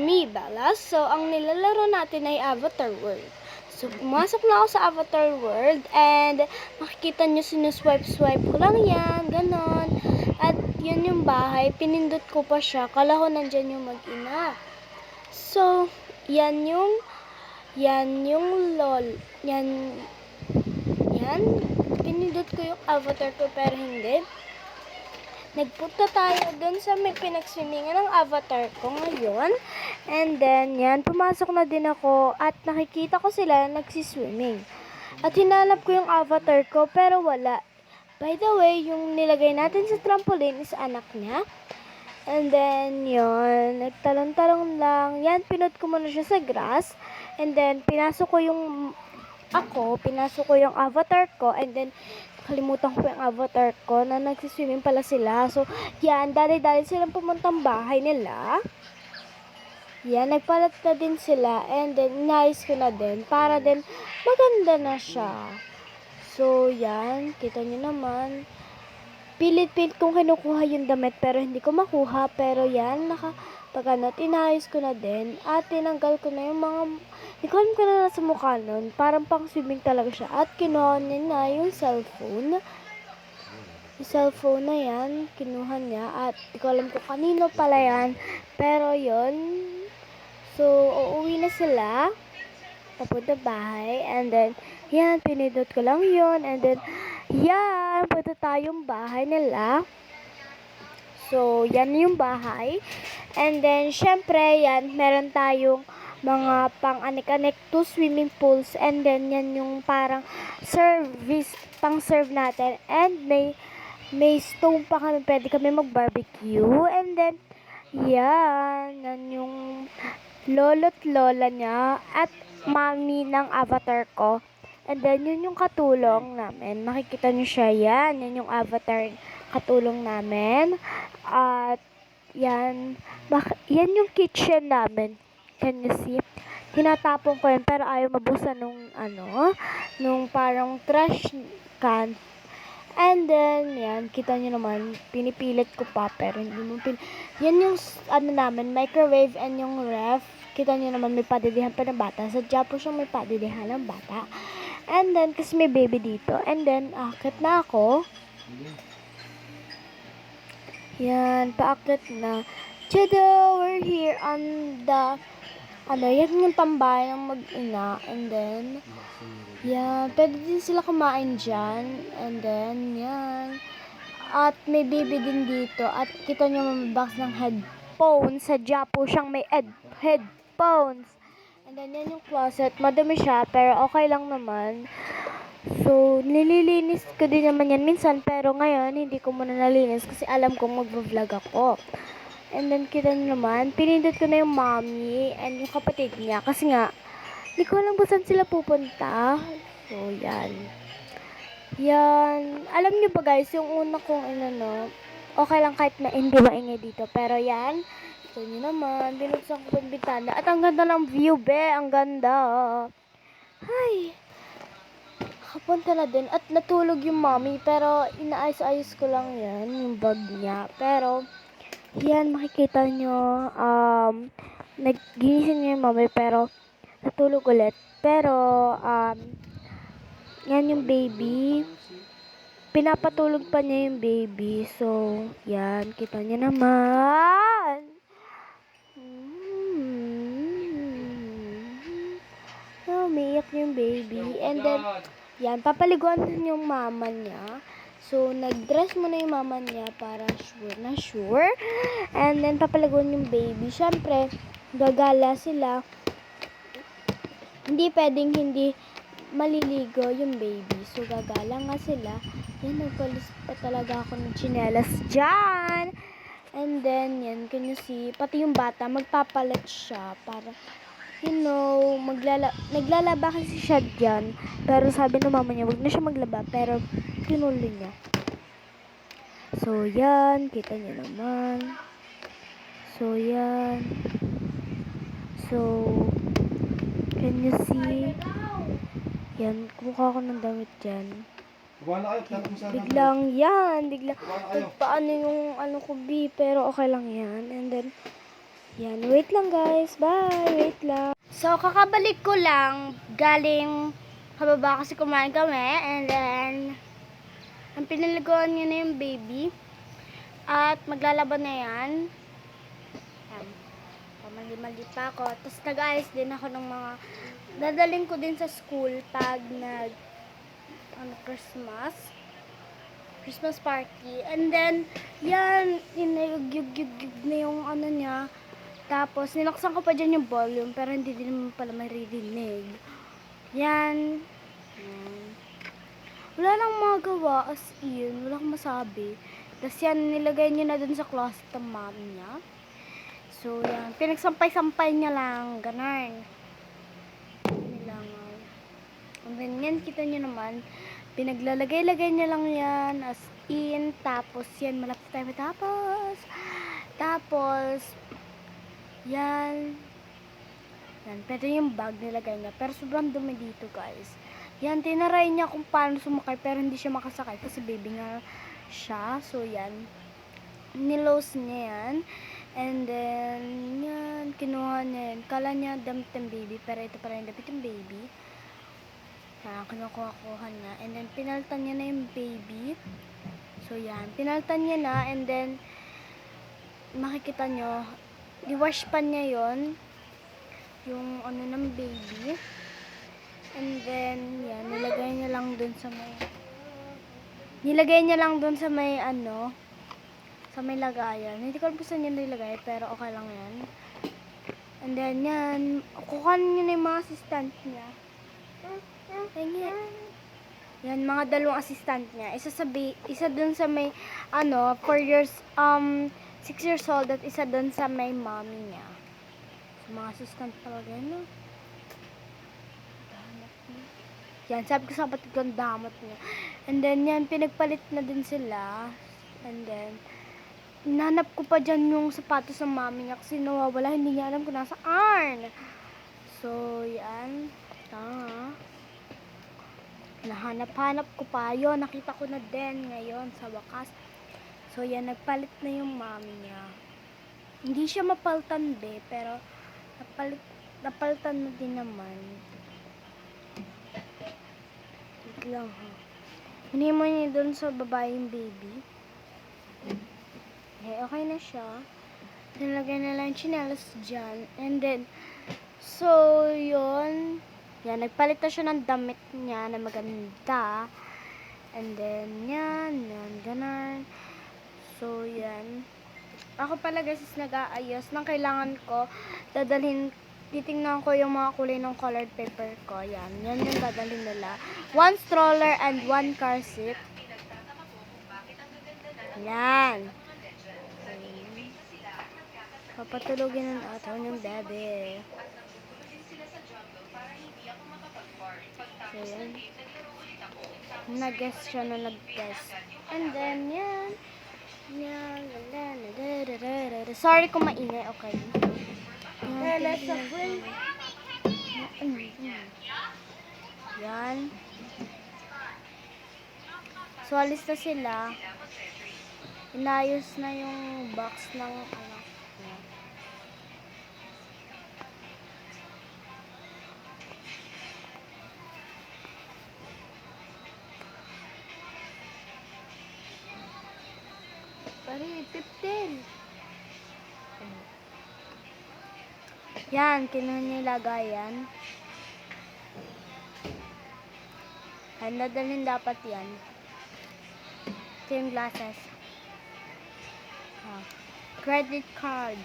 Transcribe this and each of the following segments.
me, Bella. So, ang nilalaro natin ay Avatar World. So, pumasok na ako sa Avatar World and makikita nyo sinuswipe-swipe ko lang yan, ganon. At yun yung bahay, pinindot ko pa siya, kala ko nandyan yung mag-ina. So, yan yung pinindot ko yung avatar ko pero hindi. Nagpunta tayo dun sa may pinagswimingan ng avatar ko ngayon. And then, yan, pumasok na din ako at nakikita ko sila nagsiswimming. At hinanap ko yung avatar ko pero wala. By the way, yung nilagay natin sa trampoline is anak niya. And then, yun, nagtalon-talon lang. Yan, pinot ko muna siya sa grass. And then, pinasok ko yung avatar ko. And then, kalimutan ko yung avatar ko na nagsiswimming pala sila. So, yan, dali-dali silang pumuntang bahay nila. Yan, nagpalat na din sila. And then, inayos ko na din para din maganda na siya. So, yan, kita nyo naman. Pilit-pilit kong kinukuha yung damit pero hindi ko makuha. Pero yan, inayos ko na din. At tinanggal ko na yung mga, hindi ko alam ko na nasa mukha nun. Parang pang swimming talaga siya. At kinuha niya na yung cellphone. Yung cellphone na yan, kinuha niya. At hindi ko alam kung kanino pala yan. Pero yun. So, uuwi na sila. Papunta bahay. And then, yan, pinindot ko lang yun. And then, yan, punta tayong bahay nila. So, yan yung bahay. And then, syempre, yan, meron tayong mga pang-anik-anik to swimming pools. And then, yan yung parang pang-serve natin. And may stove pa kami, pwede kami mag-barbecue. And then, yan yung lolo't lola niya at mami ng avatar ko. And then, yun yung katulong namin. Makikita nyo siya, yan. Yan yung avatar katulong namin. At, yan. Yan yung kitchen namin. Can you see? Tinatapon ko yun, pero ayaw mabusan nung parang trash can. And then, yan, kita nyo naman, pinipilit ko pa, pero hindi mo yan yung, namin, microwave and yung ref. Kita nyo naman, may padidihan pa ng bata. Sadya po siyang may padidihan ng bata. And then, kasi may baby dito. And then, akit na ako. Yan, paakit na. Tada! We're here on the, yan yung tambay ng mag-ina. And then, yan, pwede din sila kumain dyan. And then, yan. At may baby din dito. At kita nyo may box ng headphones. Sadya po siyang may headphones. And then, yan yung closet. Madumi siya, pero okay lang naman. So, nililinis ko din naman yan minsan, pero ngayon, hindi ko muna nalinis kasi alam kong mag-vlog ako. And then, kita nyo naman, pinindot ko na yung mommy and yung kapatid niya. Kasi nga, hindi ko alam kung saan sila pupunta. So, yan. Yan. Alam nyo ba guys, yung una kong okay lang kahit na hindi maingay dito. Pero yan, ito nyo naman, binuksan ko yung bitana. At ang ganda ng view, be. Ang ganda. Ay. Kapunta na din. At natulog yung mommy. Pero inaayos-ayos ko lang yan. Yung bag niya. Pero, yan, makikita nyo. Nagigising niya yung mommy. Pero, natulog ulit. Pero, yan yung baby. Pinapatulog pa niya yung baby. So, yan. Kita niya naman. Umiiyak yung baby. And then, yan, papaliguan din yung mama niya. So, nag-dress muna yung mama niya para sure na sure. And then, papaliguan yung baby. Siyempre, gagala sila. Hindi pwedeng hindi maliligo yung baby. So, gagala nga sila. Yan, nagpalis pa talaga ako ng tsinelas dyan. And then, yan, can you see, pati yung bata, magpapalit siya para, naglalaba kasi siya dyan. Pero sabi ng mama niya, wag na siya maglaba. Pero, tinuloy niya. So, yan, kita niyo naman. So, yan. So, can you see? Yan, kumuha ko ng damit dyan. Biglang yan, paano yung ko B, pero okay lang yan. And then, Yan, wait lang guys. Bye, wait lang. So, kakabalik ko lang galing kababa kasi kumain kami. And then, ang pinaliguan niya na yung baby. At maglalaban na yan. Yan. Pamali-mali pa ako. Tapos nag-ayos din ako ng mga dadaling ko din sa school pag Christmas party. And then, yan, yug na yung ano niya. Tapos, nilaksan ko pa dyan yung volume, pero hindi din naman pala maririnig. Yan. Yan. Wala nang magawa, as in. Wala akong masabi. Tapos yan, nilagay niya na dun sa closet ng mom niya. So, yan. Pinagsampay-sampay niya lang. Ganun. Nilangaw. And then, yan, kita niyo naman. Pinaglalagay-lagay niya lang yan. As in. Tapos, yan. Malapit tayo matapos. Tapos, yan. Yan. Pero yung bag nilagay niya. Pero sobrang dumi dito, guys. Yan. Tinaray niya kung paano sumakay. Pero hindi siya makasakay. Kasi baby nga siya. So, yan. Nilose niya yan. And then, yan. Kinuha niya yan. Kala niya damit ng baby. Pero ito pala yung damit ng baby. Yan. Kinukuha-kuha na. And then, pinaltan niya na yung baby. So, yan. Pinaltan niya na. And then, makikita nyo, i-wash pa niya yon yung ano ng baby. And then, yan. Nilagay niya lang dun sa may ano, sa may lagayan. Hindi ko alam kung saan niya nilagay, pero okay lang yan. And then, yan. Kukuhanin niya na yung mga assistant niya. Yan, mga dalawang assistant niya. Isa dun sa may, 6 years old at isa dun sa may mommy niya. So, mga assistant talaga yan, no? Yan, sabi ko sa kapatid ko, ang damot niya. And then, yan, pinagpalit na din sila. And then, nanap ko pa dyan yung sapatos ng mami niya kasi nawawala, hindi niya alam kung nasaan. So, yan. Nahanap-hanap ko pa. Yun, nakita ko na din ngayon sa wakas. So, yan, nagpalit na yung mami niya. Hindi siya mapaltan, pero napaltan na din naman. Lang, ha. Hindi mo niya doon sa babaeng baby. Okay na siya. Nilagay na lang yung chinelas dyan. And then, so, yun. Yan, nagpalit na siya ng damit niya na maganda. And then, yan, ganun. So, yan. Ako pala guys is nag-aayos. Nang kailangan ko, titingnan ko yung mga kulay ng colored paper ko. Yan yung dadalhin nila. 1 stroller and 1 car seat. Yan. Papatulogin ng ataw ng bebe. So, yan. Nag-guess siya na nag-guess. And then, yan. Sorry kung maingay, okay? Yan. So, alis na sila. Inayos na yung box ng anak niya. Pari, 15. Yan, kinuha niya yung lagayan. Ay, nadalhin dapat yan. Ito yung glasses. Credit card.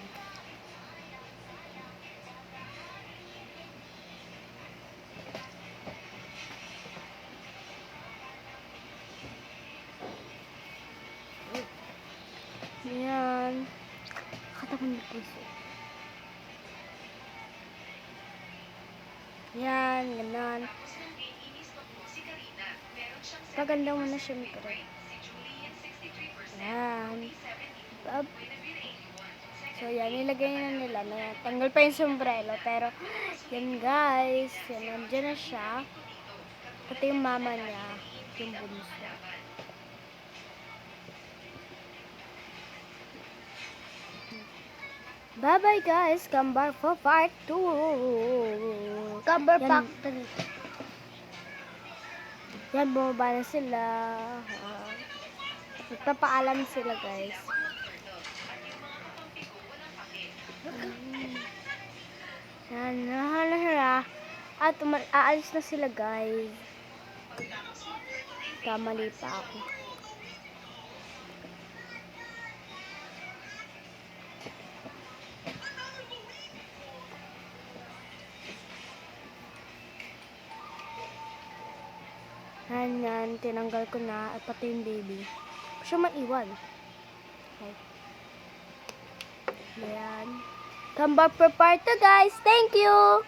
Yan. Katapon ng puso. Yan, ganun. Paganda mo na syempre. Yan. So, yan. Nilagay na nila. Tanggal pa yung sombrero. Pero, yan guys. Yan, nandiyan na siya. Pati yung mama niya. Yung bunso. Bye-bye guys. Come back for part 2. Cover Yan. factory. Yan, bumaba na sila. Magpapaalam sila guys. Yan, nahala sila. At aalis na sila guys. Kamali pa ako. Yan, tinanggal ko na at pati yung baby. Siya maiwan. Okay. Yan. Come back for part 2 guys. Thank you!